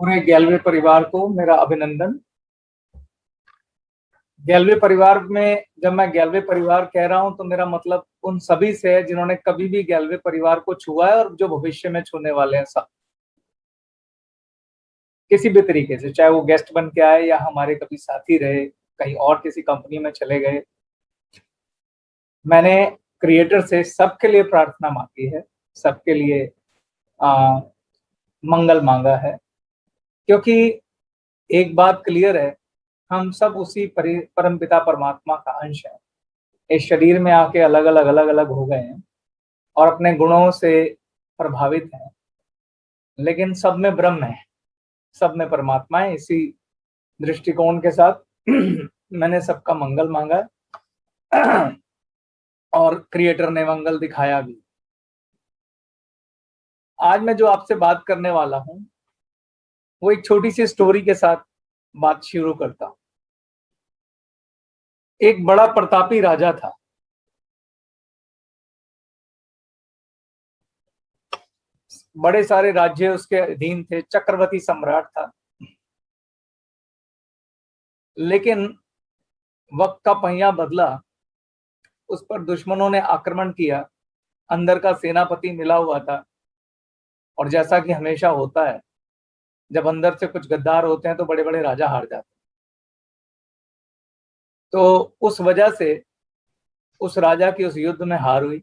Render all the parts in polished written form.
पूरे गैलवे परिवार को मेरा अभिनंदन। गैलवे परिवार में जब मैं गैलवे परिवार कह रहा हूं तो मेरा मतलब उन सभी से है जिन्होंने कभी भी गैलवे परिवार को छुआ है और जो भविष्य में छूने वाले हैं, सब किसी भी तरीके से, चाहे वो गेस्ट बन के आए या हमारे कभी साथी रहे, कहीं और किसी कंपनी में चले गए। मैंने क्रिएटर से सबके लिए प्रार्थना मांगी है, सबके लिए मंगल मांगा है, क्योंकि एक बात क्लियर है, हम सब उसी परमपिता परमात्मा का अंश है। इस शरीर में आके अलग अलग हो गए हैं और अपने गुणों से प्रभावित हैं, लेकिन सब में ब्रह्म है, सब में परमात्मा है। इसी दृष्टिकोण के साथ मैंने सबका मंगल मांगा और क्रिएटर ने मंगल दिखाया भी। आज मैं जो आपसे बात करने वाला हूं वो एक छोटी सी स्टोरी के साथ बात शुरू करता हूं। एक बड़ा प्रतापी राजा था। बड़े सारे राज्य उसके अधीन थे, चक्रवर्ती सम्राट था। लेकिन वक्त का पहिया बदला, उस पर दुश्मनों ने आक्रमण किया। अंदर का सेनापति मिला हुआ था, और जैसा कि हमेशा होता है, जब अंदर से कुछ गद्दार होते हैं तो बड़े बड़े राजा हार जाते हैं। तो उस वजह से उस राजा की उस युद्ध में हार हुई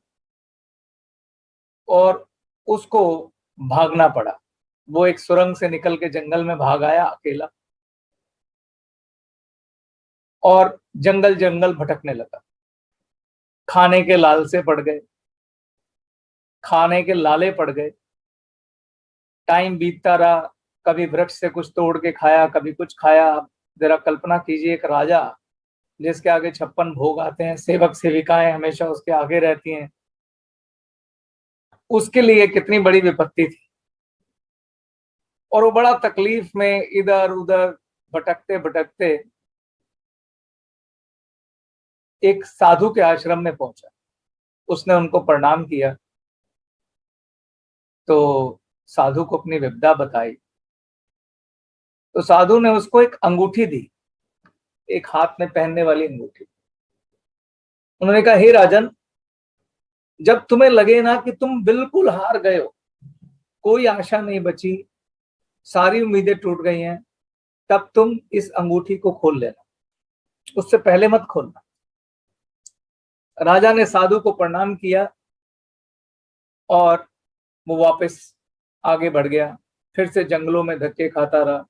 और उसको भागना पड़ा। वो एक सुरंग से निकल के जंगल में भाग आया अकेला, और जंगल जंगल भटकने लगा। खाने के लालसे पड़ गए, खाने के लाले पड़ गए। टाइम बीतता रहा, कभी वृक्ष से कुछ तोड़ के खाया, कभी कुछ खाया। जरा कल्पना कीजिए, एक राजा जिसके आगे 56 भोग आते हैं, सेवक सेविकाएं हमेशा उसके आगे रहती हैं, उसके लिए कितनी बड़ी विपत्ति थी। और वो बड़ा तकलीफ में इधर उधर भटकते भटकते एक साधु के आश्रम में पहुंचा। उसने उनको प्रणाम किया तो साधु को अपनी विपदा बताई। तो साधु ने उसको एक अंगूठी दी, एक हाथ में पहनने वाली अंगूठी। उन्होंने कहा, हे राजन, जब तुम्हें लगे ना कि तुम बिल्कुल हार गए हो, कोई आशा नहीं बची, सारी उम्मीदें टूट गई हैं, तब तुम इस अंगूठी को खोल लेना, उससे पहले मत खोलना। राजा ने साधु को प्रणाम किया और वो वापस आगे बढ़ गया। फिर से जंगलों में धक्के खाता रहा,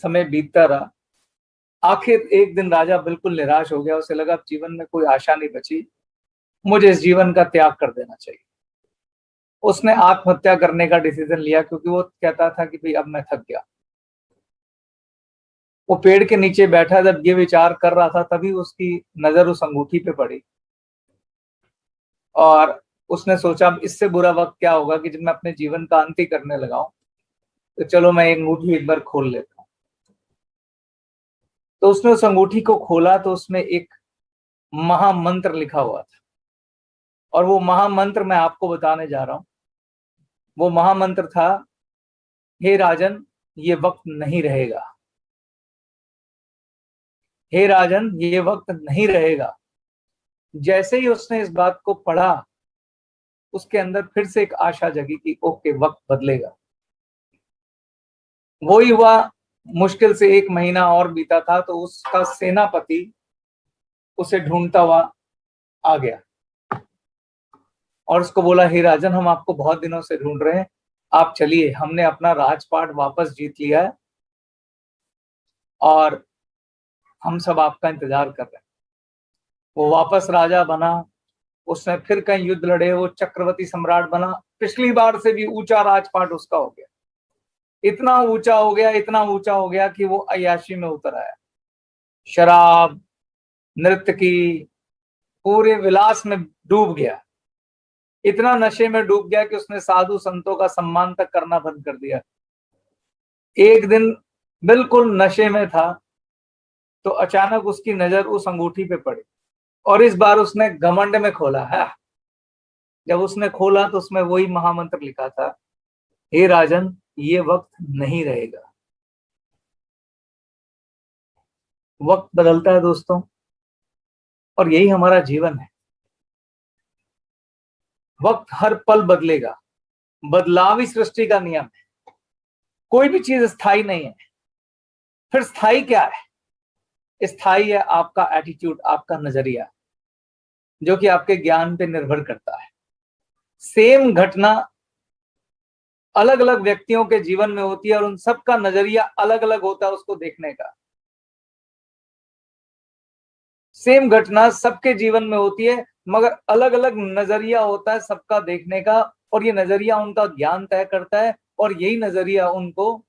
समय बीतता रहा। आखिर एक दिन राजा बिल्कुल निराश हो गया। उसे लगा अब जीवन में कोई आशा नहीं बची, मुझे इस जीवन का त्याग कर देना चाहिए। उसने आत्महत्या करने का डिसीजन लिया, क्योंकि वो कहता था कि भाई अब मैं थक गया। वो पेड़ के नीचे बैठा जब ये विचार कर रहा था, तभी उसकी नजर उस अंगूठी पे पड़ी और उसने सोचा अब इससे बुरा वक्त क्या होगा कि जब मैं अपने जीवन का अंत ही करने लगा हूं, तो चलो मैं एक अंगूठी एक बार खोल लेता हूं। तो उसने उस अंगूठी को खोला तो उसमें एक महामंत्र लिखा हुआ था, और वो महामंत्र मैं आपको बताने जा रहा हूं। वो महामंत्र था, हे राजन, ये वक्त नहीं रहेगा। हे राजन, ये वक्त नहीं रहेगा। जैसे ही उसने इस बात को पढ़ा, उसके अंदर फिर से एक आशा जगी कि ओके, वक्त बदलेगा। वही हुआ। मुश्किल से 1 महीना और बीता था तो उसका सेनापति उसे ढूंढता हुआ आ गया और उसको बोला, हे राजन, हम आपको बहुत दिनों से ढूंढ रहे हैं, आप चलिए, हमने अपना राजपाट वापस जीत लिया है और हम सब आपका इंतजार कर रहे हैं। वो वापस राजा बना, उसने फिर कई युद्ध लड़े, वो चक्रवर्ती सम्राट बना। पिछली बार से भी ऊंचा राजपाट उसका हो गया। इतना ऊंचा हो गया, इतना ऊंचा हो गया कि वो अय्याशी में उतर आया। शराब, नृत्य की, पूरे विलास में डूब गया। इतना नशे में डूब गया कि उसने साधु संतों का सम्मान तक करना बंद कर दिया। एक दिन बिल्कुल नशे में था तो अचानक उसकी नजर उस अंगूठी पे पड़ी, और इस बार उसने घमंड में खोला है। जब उसने खोला तो उसमें वही महामंत्र लिखा था, हे राजन, ये वक्त नहीं रहेगा। वक्त बदलता है दोस्तों, और यही हमारा जीवन है। वक्त हर पल बदलेगा, बदलाव ही सृष्टि का नियम है। कोई भी चीज स्थायी नहीं है। फिर स्थायी क्या है? स्थायी है आपका एटीट्यूड, आपका नजरिया, जो कि आपके ज्ञान पे निर्भर करता है। सेम घटना अलग अलग व्यक्तियों के जीवन में होती है और उन सबका नजरिया अलग अलग होता है उसको देखने का। सेम घटना सबके जीवन में होती है, मगर अलग अलग नजरिया होता है सबका देखने का, और ये नजरिया उनका ज्ञान तय करता है, और यही नजरिया उनको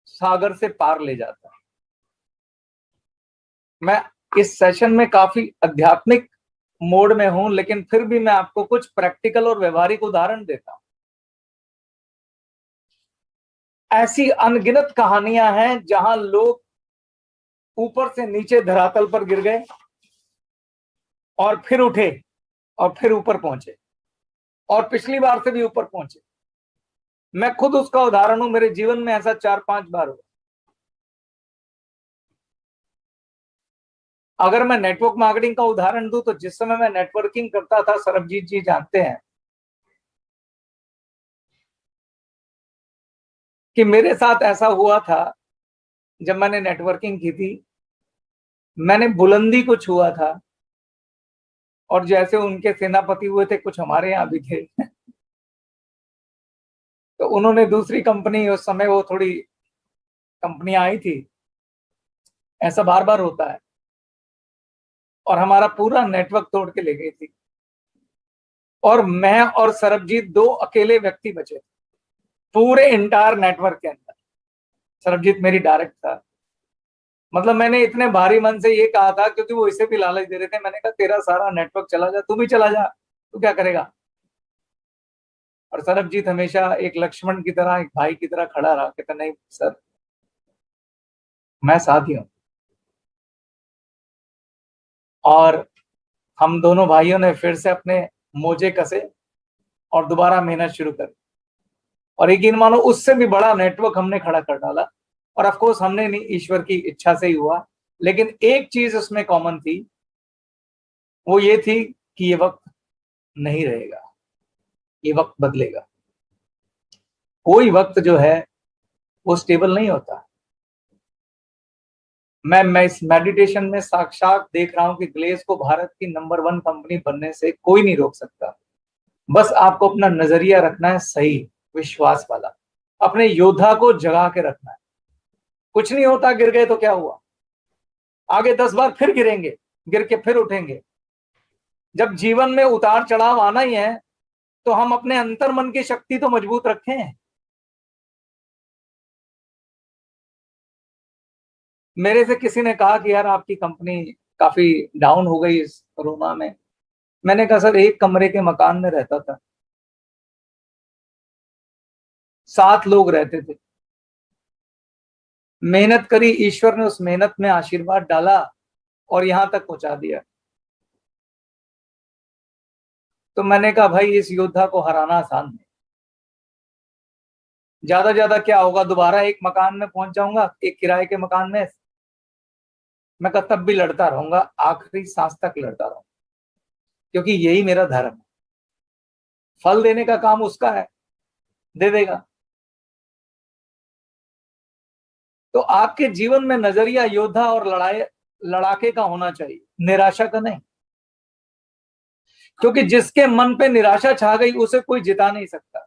सागर से पार ले जाता है। मैं इस सेशन में काफी आध्यात्मिक मोड में हूं, लेकिन फिर भी मैं आपको कुछ प्रैक्टिकल और व्यवहारिक उदाहरण देता हूं। ऐसी अनगिनत कहानियां हैं जहां लोग ऊपर से नीचे धरातल पर गिर गए और फिर उठे और फिर ऊपर पहुंचे, और पिछली बार से भी ऊपर पहुंचे। मैं खुद उसका उदाहरण हूं, मेरे जीवन में ऐसा 4-5 बार हुआ। अगर मैं नेटवर्क मार्केटिंग का उदाहरण दूं, तो जिस समय मैं नेटवर्किंग करता था, सरबजीत जी जानते हैं कि मेरे साथ ऐसा हुआ था। जब मैंने नेटवर्किंग की थी, मैंने बुलंदी को छुआ था, और जैसे उनके सेनापति हुए थे, कुछ हमारे यहाँ भी थे। तो उन्होंने दूसरी कंपनी, उस समय वो थोड़ी कंपनियां आई थी, ऐसा बार बार होता है, और हमारा पूरा नेटवर्क तोड़ के ले गई थी, और मैं और सरबजीत 2 अकेले व्यक्ति बचे पूरे इंटायर नेटवर्क के अंदर। सरबजीत मेरी डायरेक्ट था। मतलब मैंने इतने भारी मन से ये कहा था, क्योंकि वो इसे भी लालच दे रहे थे। मैंने कहा तेरा सारा नेटवर्क चला जा, तू भी चला जा, तू क्या करेगा। और सरबजीत हमेशा एक लक्ष्मण की तरह, एक भाई की तरह खड़ा रहा, कहता नहीं सर, मैं साथ ही हूं। और हम दोनों भाइयों ने फिर से अपने मोजे कसे और दोबारा मेहनत शुरू कर। और यकीन मानो, उससे भी बड़ा नेटवर्क हमने खड़ा कर डाला। और ऑफ कोर्स हमने नहीं, ईश्वर की इच्छा से ही हुआ। लेकिन एक चीज उसमें कॉमन थी, वो ये थी कि ये वक्त नहीं रहेगा, ये वक्त बदलेगा। कोई वक्त जो है वो स्टेबल नहीं होता। मैं इस मेडिटेशन में साक्षात देख रहा हूं कि ग्लेज को भारत की नंबर 1 कंपनी बनने से कोई नहीं रोक सकता। बस आपको अपना नजरिया रखना है सही, विश्वास वाला। अपने योद्धा को जगा के रखना है। कुछ नहीं होता, गिर गए तो क्या हुआ, आगे 10 बार फिर गिरेंगे, गिर के फिर उठेंगे। जब जीवन में उतार चढ़ाव आना ही है, तो हम अपने अंतर मन की शक्ति तो मजबूत रखें। मेरे से किसी ने कहा कि यार आपकी कंपनी काफी डाउन हो गई इस कोरोना में। मैंने कहा सर, एक कमरे के मकान में रहता था, 7 लोग रहते थे, मेहनत करी, ईश्वर ने उस मेहनत में आशीर्वाद डाला और यहां तक पहुंचा दिया। तो मैंने कहा भाई, इस योद्धा को हराना आसान है। ज्यादा क्या होगा, दोबारा एक मकान में पहुंच जाऊंगा, एक किराए के मकान में। मैं कहा तब भी लड़ता रहूंगा, आखिरी सांस तक लड़ता रहूंगा, क्योंकि यही मेरा धर्म है। फल देने का काम उसका है, दे देगा। तो आपके जीवन में नजरिया योद्धा और लड़ाके का होना चाहिए, निराशा का नहीं। क्योंकि जिसके मन पे निराशा छा गई, उसे कोई जिता नहीं सकता।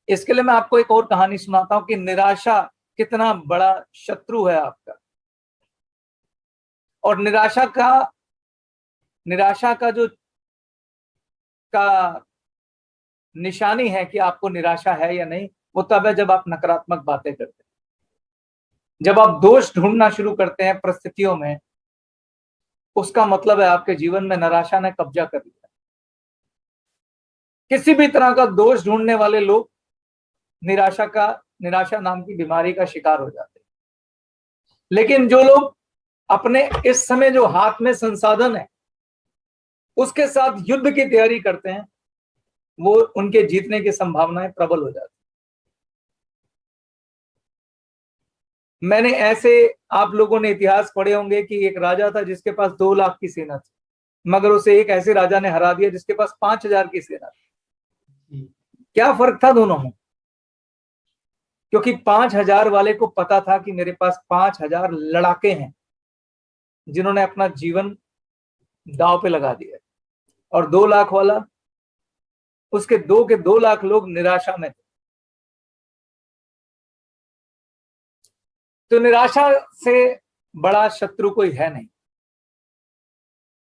इसके लिए मैं आपको एक और कहानी सुनाता हूं कि निराशा कितना बड़ा शत्रु है आपका। और निराशा का जो का निशानी है कि आपको निराशा है या नहीं, वो तब है जब आप नकारात्मक बातें करते हैं, जब आप दोष ढूंढना शुरू करते हैं परिस्थितियों में। उसका मतलब है आपके जीवन में निराशा ने कब्जा कर लिया। किसी भी तरह का दोष ढूंढने वाले लोग निराशा नाम की बीमारी का शिकार हो जाते हैं। लेकिन जो लोग अपने इस समय जो हाथ में संसाधन है, उसके साथ युद्ध की तैयारी करते हैं, वो उनके जीतने की संभावनाएं प्रबल हो जाती है। मैंने ऐसे, आप लोगों ने इतिहास पढ़े होंगे कि एक राजा था जिसके पास 2 लाख की सेना थी, मगर उसे एक ऐसे राजा ने हरा दिया जिसके पास 5,000 की सेना थी। क्या फर्क था दोनों में? क्योंकि 5,000 वाले को पता था कि मेरे पास 5,000 लड़ाके हैं जिन्होंने अपना जीवन दांव पे लगा दिया, और 2 लाख वाला, उसके 2 लाख लोग निराशा में थे। तो निराशा से बड़ा शत्रु कोई है नहीं।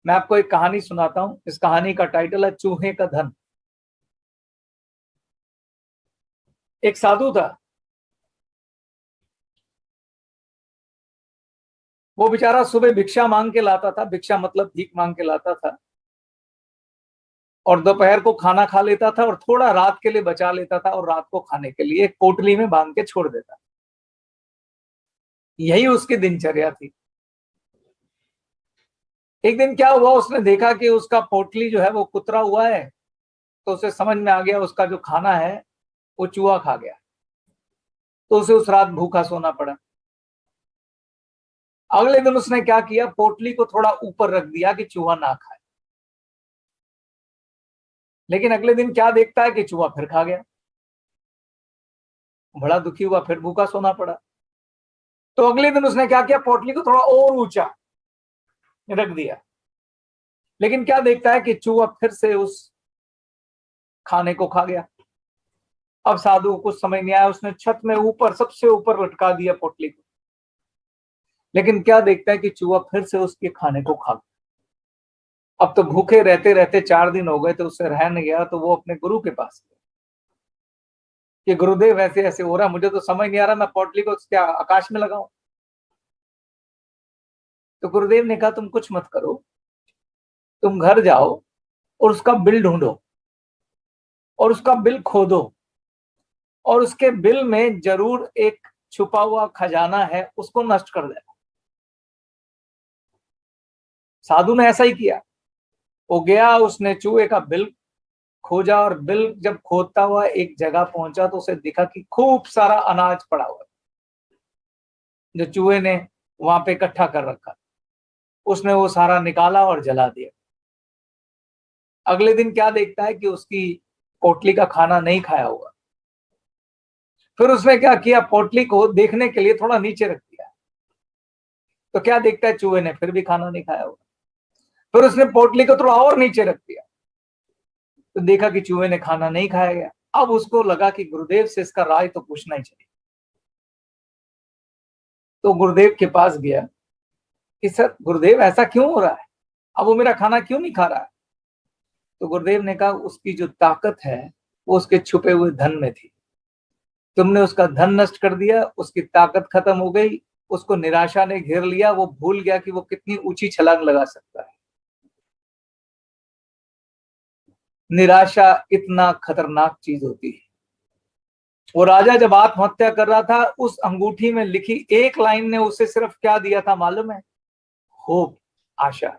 मैं आपको एक कहानी सुनाता हूं। इस कहानी का टाइटल है चूहे का धन। एक साधु था, वो बेचारा सुबह भिक्षा मांग के लाता था, भिक्षा मतलब भीख मांग के लाता था, और दोपहर को खाना खा लेता था और थोड़ा रात के लिए बचा लेता था, और रात को खाने के लिए एक पोटली में बांध के छोड़ देता। यही उसकी दिनचर्या थी। एक दिन क्या हुआ, उसने देखा कि उसका पोटली जो है वो कुतरा हुआ है, तो उसे समझ में आ गया उसका जो खाना है वो चूहा खा गया। तो उसे उस रात भूखा सोना पड़ा। अगले दिन उसने क्या किया, पोटली को थोड़ा ऊपर रख दिया कि चूहा ना खाए। लेकिन अगले दिन क्या देखता है कि चूहा फिर खा गया। बड़ा दुखी हुआ, फिर भूखा सोना पड़ा। तो अगले दिन उसने क्या किया, पोटली को थोड़ा और ऊंचा रख दिया। लेकिन क्या देखता है कि चूहा फिर से उस खाने को खा गया। अब साधु को कुछ समझ नहीं आया, उसने छत में ऊपर, सबसे ऊपर लटका दिया पोटली को। लेकिन क्या देखता है कि चूहा फिर से उसके खाने को खा गया। अब तो भूखे रहते रहते 4 दिन हो गए, तो उससे रह नहीं गया, तो वो अपने गुरु के पास गया कि गुरुदेव ऐसे ऐसे हो रहा, मुझे तो समझ नहीं आ रहा, मैं पोटली को क्या आकाश में लगाऊं। तो गुरुदेव ने कहा तुम कुछ मत करो, तुम घर जाओ और उसका बिल ढूंढो और उसका बिल खोदो, और उसके बिल में जरूर एक छुपा हुआ खजाना है, उसको नष्ट कर देना। साधु ने ऐसा ही किया। वो गया, उसने चूहे का बिल खोजा, और बिल जब खोदता हुआ एक जगह पहुंचा तो उसे दिखा कि खूब सारा अनाज पड़ा हुआ जो चूहे ने वहां पे इकट्ठा कर रखा। उसने वो सारा निकाला और जला दिया। अगले दिन क्या देखता है कि उसकी पोटली का खाना नहीं खाया हुआ। फिर उसने क्या किया, पोटली को देखने के लिए थोड़ा नीचे रख दिया। तो क्या देखता है, चूहे ने फिर भी खाना नहीं खाया हुआ। फिर उसने पोटली को थोड़ा और नीचे रख दिया, तो देखा कि चूहे ने खाना नहीं खाया गया। अब उसको लगा कि गुरुदेव से इसका राज तो पूछना ही चाहिए। तो गुरुदेव के पास गया कि सर गुरुदेव ऐसा क्यों हो रहा है, अब वो मेरा खाना क्यों नहीं खा रहा है। तो गुरुदेव ने कहा उसकी जो ताकत है वो उसके छुपे हुए धन में थी। तुमने उसका धन नष्ट कर दिया, उसकी ताकत खत्म हो गई, उसको निराशा ने घेर लिया, वो भूल गया कि वो कितनी ऊंची छलांग लगा सकता है। निराशा इतना खतरनाक चीज होती है। वो राजा जब आत्महत्या कर रहा था, उस अंगूठी में लिखी एक लाइन ने उसे सिर्फ क्या दिया था मालूम है? होप, आशा।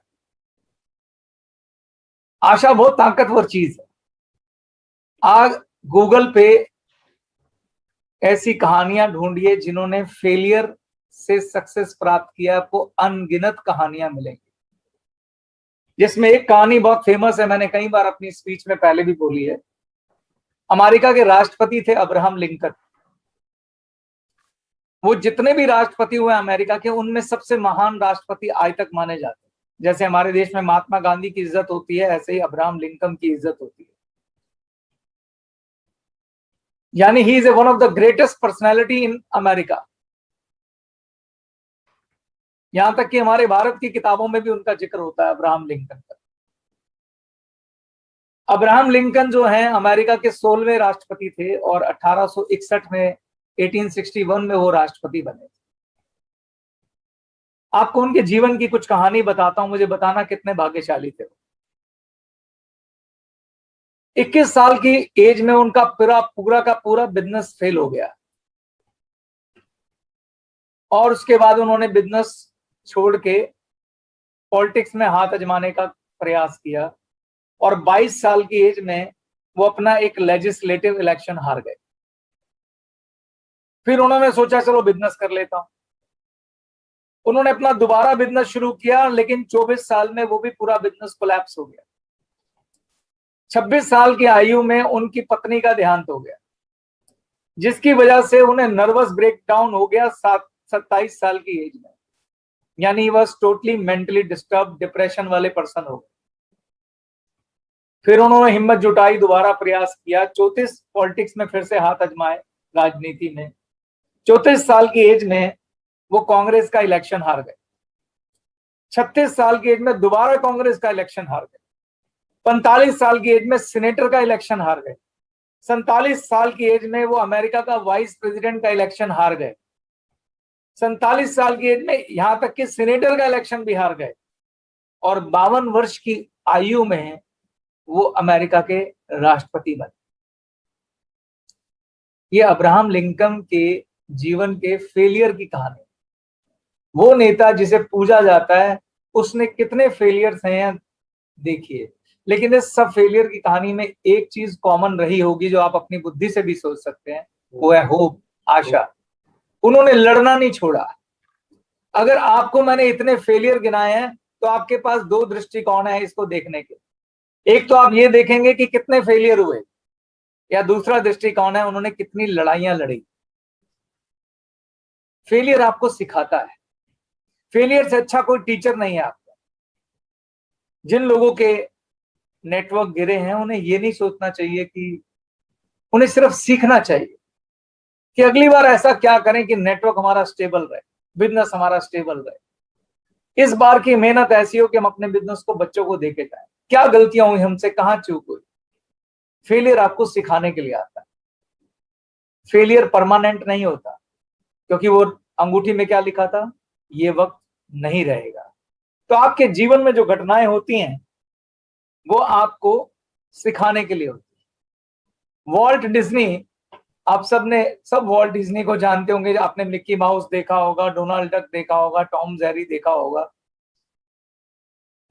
आशा बहुत ताकतवर चीज है। आज गूगल पे ऐसी कहानियां ढूंढिए जिन्होंने फेलियर से सक्सेस प्राप्त किया, आपको अनगिनत कहानियां मिलेंगी। जिसमें एक कहानी बहुत फेमस है, मैंने कई बार अपनी स्पीच में पहले भी बोली है। अमेरिका के राष्ट्रपति थे अब्राहम लिंकन। वो जितने भी राष्ट्रपति हुए अमेरिका के, उनमें सबसे महान राष्ट्रपति आज तक माने जाते हैं। जैसे हमारे देश में महात्मा गांधी की इज्जत होती है, ऐसे ही अब्राहम लिंकन की इज्जत होती है। यानी he is one of the greatest personality in America. यहां तक कि हमारे भारत की किताबों में भी उनका जिक्र होता है, अब्राहम लिंकन का। अब्राहम लिंकन जो है अमेरिका के 16वें राष्ट्रपति थे, और 1861 में 1861 में वो राष्ट्रपति बने। आपको उनके जीवन की कुछ कहानी बताता हूं, मुझे बताना कितने भाग्यशाली थे। 21 साल की एज में उनका पूरा का पूरा बिजनेस फेल हो गया, और उसके बाद उन्होंने बिजनेस छोड़ के पॉलिटिक्स में हाथ आजमाने का प्रयास किया, और 22 साल की एज में वो अपना एक लेजिस्लेटिव इलेक्शन हार गए। फिर उन्होंने सोचा चलो बिजनेस कर लेता हूं। उन्होंने अपना दोबारा बिजनेस शुरू किया, लेकिन 24 साल में वो भी पूरा बिजनेस कोलैप्स हो गया। 26 साल की आयु में उनकी पत्नी का देहांत हो गया, जिसकी वजह से उन्हें नर्वस ब्रेकडाउन हो गया 27 साल की एज में। यानी वह टोटली मेंटली डिस्टर्ब, डिप्रेशन वाले पर्सन हो गए। फिर उन्होंने हिम्मत जुटाई, दोबारा प्रयास किया, 34 पॉलिटिक्स में फिर से हाथ आजमाए, राजनीति में। 34 साल की एज में वो कांग्रेस का इलेक्शन हार गए। 36 साल की एज में दोबारा कांग्रेस का इलेक्शन हार गए। 45 साल की एज में सीनेटर का इलेक्शन हार गए। 47 साल की एज में वो अमेरिका का वाइस प्रेसिडेंट का इलेक्शन हार गए। 47 साल की एज में यहां तक कि सीनेटर का इलेक्शन भी हार गए। और 52 वर्ष की आयु में वो अमेरिका के राष्ट्रपति बने। ये अब्राहम लिंकन के जीवन के फेलियर की कहानी। वो नेता जिसे पूजा जाता है, उसने कितने फेलियर्स हैं देखिए। लेकिन इस सब फेलियर की कहानी में एक चीज कॉमन रही होगी, जो आप अपनी बुद्धि से भी सोच सकते हैं, वो है होप, आशा। उन्होंने लड़ना नहीं छोड़ा। अगर आपको मैंने इतने फेलियर गिनाए हैं, तो आपके पास दो दृष्टिकोण है इसको देखने के। एक तो आप ये देखेंगे कि कितने फेलियर हुए, या दूसरा दृष्टिकोण है उन्होंने कितनी लड़ाइयां लड़ी। फेलियर आपको सिखाता है। फेलियर से अच्छा कोई टीचर नहीं है आपका। जिन लोगों के नेटवर्क गिरे हैं, उन्हें ये नहीं सोचना चाहिए कि, उन्हें सिर्फ सीखना चाहिए कि अगली बार ऐसा क्या करें कि नेटवर्क हमारा स्टेबल रहे, बिजनेस हमारा स्टेबल रहे। इस बार की मेहनत ऐसी हो कि हम अपने बिजनेस को बच्चों को देके जाए, क्या गलतियां हुई हमसे, कहां चूक हुई। फेलियर आपको सिखाने के लिए आता है। फेलियर परमानेंट नहीं होता, क्योंकि वो अंगूठी में क्या लिखा था, ये वक्त नहीं रहेगा। तो आपके जीवन में जो घटनाएं होती हैं, वो आपको सिखाने के लिए होती है। वॉल्ट डिज्नी, आप सब वॉल्ट डिज्नी को जानते होंगे। आपने मिक्की माउस देखा होगा, डोनाल्ड डक देखा होगा, टॉम जेरी देखा होगा।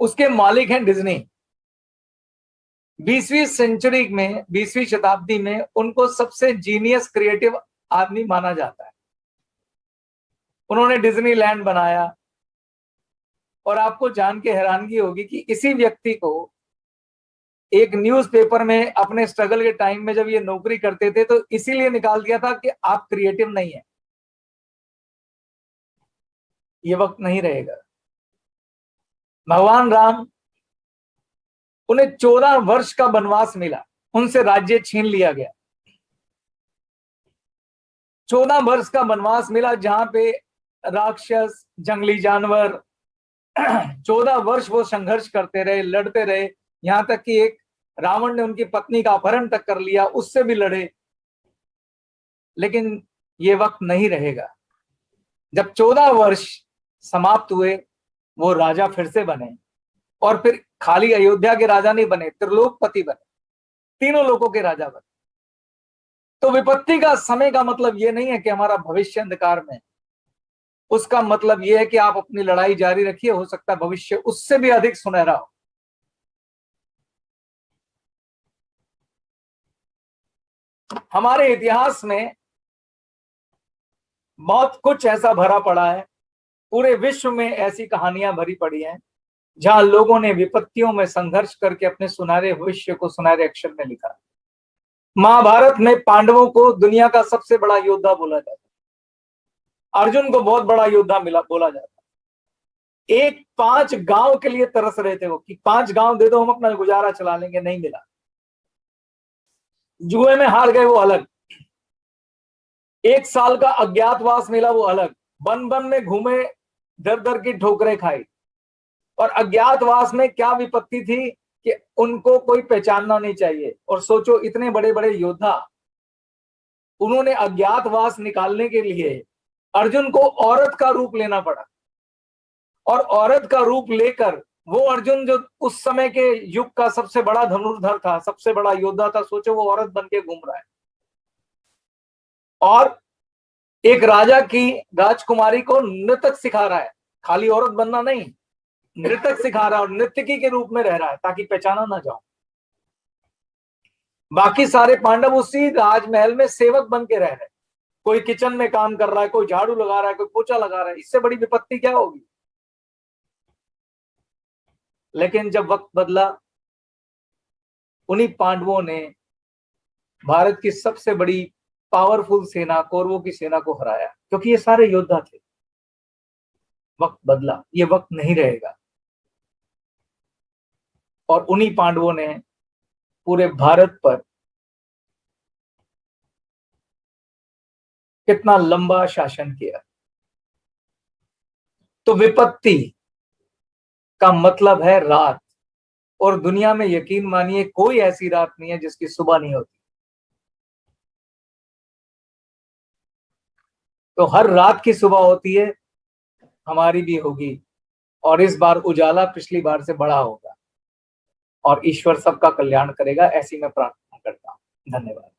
उसके मालिक हैं डिज्नी। 20वीं शताब्दी में उनको सबसे जीनियस क्रिएटिव आदमी माना जाता है। उन्होंने डिज्नीलैंड बनाया। और आपको जान के हैरानगी होगी कि इसी व्यक्ति को एक न्यूज़पेपर में अपने स्ट्रगल के टाइम में जब ये नौकरी करते थे, तो इसीलिए निकाल दिया था कि आप क्रिएटिव नहीं है, ये वक्त नहीं रहेगा। भगवान राम, उन्हें 14 वर्ष का वनवास मिला, उनसे राज्य छीन लिया गया। 14 वर्ष का वनवास मिला, जहां पे राक्षस, जंगली जानवर, 14 वर्ष वो संघर्ष करते रहे, लड़ते रहे। यहां तक कि एक रावण ने उनकी पत्नी का अपहरण तक कर लिया, उससे भी लड़े। लेकिन ये वक्त नहीं रहेगा। जब 14 वर्ष समाप्त हुए, वो राजा फिर से बने। और फिर खाली अयोध्या के राजा नहीं बने, त्रिलोकपति बने, तीनों लोगों के राजा बने। तो विपत्ति का समय का मतलब ये नहीं है कि हमारा भविष्य अंधकार में। उसका मतलब यह है कि आप अपनी लड़ाई जारी रखिए, हो सकता है भविष्य उससे भी अधिक सुनहरा हो। हमारे इतिहास में बहुत कुछ ऐसा भरा पड़ा है। पूरे विश्व में ऐसी कहानियां भरी पड़ी हैं, जहां लोगों ने विपत्तियों में संघर्ष करके अपने सुनहरे भविष्य को सुनहरे अक्षर में लिखा। महाभारत में पांडवों को दुनिया का सबसे बड़ा योद्धा बोला जाता है। अर्जुन को बहुत बड़ा योद्धा मिला बोला जाता है। एक 5 गांव के लिए तरस रहे थे वो, कि 5 गांव दे दो, हम अपना गुजारा चला लेंगे, नहीं मिला। जुए में हार गए, वो अलग। 1 साल का अज्ञातवास मिला, वो अलग। वन वन में घूमे, दर दर की ठोकरें खाई। और अज्ञातवास में क्या विपत्ति थी कि उनको कोई पहचानना नहीं चाहिए। और सोचो, इतने बड़े बड़े योद्धा, उन्होंने अज्ञातवास निकालने के लिए अर्जुन को औरत का रूप लेना पड़ा। और औरत का रूप लेकर वो अर्जुन, जो उस समय के युग का सबसे बड़ा धनुर्धर था, सबसे बड़ा योद्धा था, सोचो वो औरत बन के घूम रहा है। और एक राजा की राजकुमारी को नृतक सिखा रहा है। खाली औरत बनना नहीं, नृतक सिखा रहा है, और नृत्यकी के रूप में रह रहा है ताकि पहचाना ना जाओ। बाकी सारे पांडव उसी राजमहल में सेवक बन के रह रहे। कोई किचन में काम कर रहा है, कोई झाड़ू लगा रहा है, कोई पोछा लगा रहा है, इससे बड़ी विपत्ति क्या होगी। लेकिन जब वक्त बदला, उन्हीं पांडवों ने भारत की सबसे बड़ी पावरफुल सेना कौरवों की सेना को हराया, क्योंकि ये सारे योद्धा थे। वक्त बदला, ये वक्त नहीं रहेगा। और उन्हीं पांडवों ने पूरे भारत पर कितना लंबा शासन किया। तो विपत्ति का मतलब है रात, और दुनिया में यकीन मानिए कोई ऐसी रात नहीं है जिसकी सुबह नहीं होती। तो हर रात की सुबह होती है, हमारी भी होगी। और इस बार उजाला पिछली बार से बड़ा होगा, और ईश्वर सबका कल्याण करेगा, ऐसी मैं प्रार्थना करता हूं। धन्यवाद।